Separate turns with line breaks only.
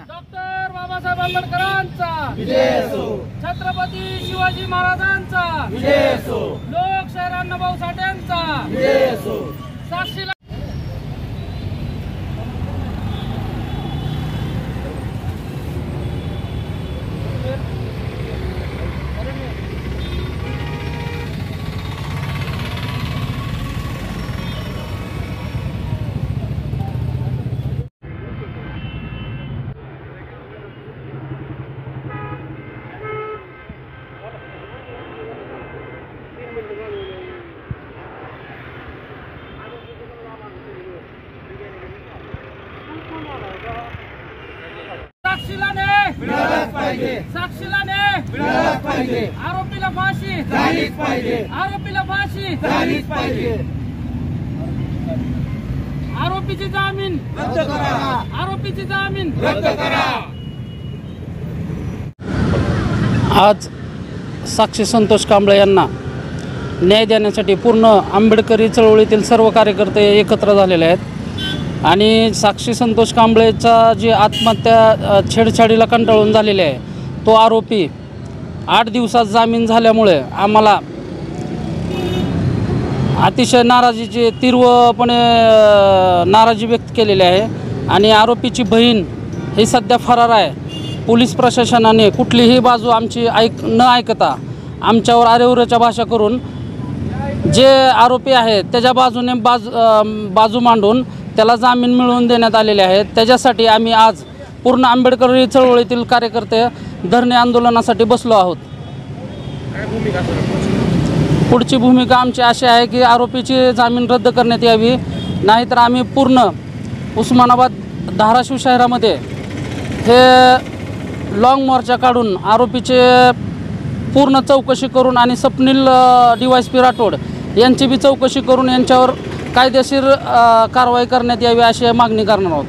Doctor Babasaheb आंबेडकरांचा विजय असो, छत्रपती शिवाजी महाराजांचा विजय असो, लोकशाहीर अण्णाभाऊ साठेंचा विजय असो। साक्षीला आरोपीला फाशी झालीच पाहिजे, आरोपीला फाशी झालीच पाहिजे, आरोपीची जामीन रद्द करा, आरोपीची जामीन रद्द करा।
आज साक्षी संतोष कांबळे यांना न्याय देण्यासाठी पूर्ण आंबेडकरी चळवळीतील सर्व कार्यकर्ते एकत्र झालेले आहेत आणि साक्षी संतोष कांबळेचा जी आत्महत्या छेडछाडीला कंटाळून झालेली आहे तो आरोपी 8 दिवसात जामीन झाल्यामुळे आम्हाला अतिशय नाराजीची तीव्रपणे नाराजी व्यक्त केलेली आहे आणि आरोपीची बहीण ही सध्या फरार आहे। पोलीस प्रशासनाने कुठलीही बाजू आमची न ऐकता आमच्यावर आरेवऱ्याच्या भाषा करून जे आरोपी आहेत त्याच्या बाजूने बाजू मांडून त्याला जामीन मिळवून देण्यात आलेले आहेत। त्याच्यासाठी आम्ही आज पूर्ण आंबेडकरी चळवळीतील कार्यकर्ते धरणे आंदोलनासाठी बसलो आहोत। पुढची भूमिका आमची अशी आहे की आरोपीची जामीन रद्द करण्यात यावी, नाहीतर आम्ही पूर्ण उस्मानाबाद धाराशिव शहरामध्ये हे लॉंग मोर्चा काढून आरोपीचे पूर्ण चौकशी करून आणि स्वप्नील DYSP राठोड यांची बी चौकशी करून यांच्यावर कायदेशीर कारवाई करण्यात यावी अशी मागणी करणार आहोत।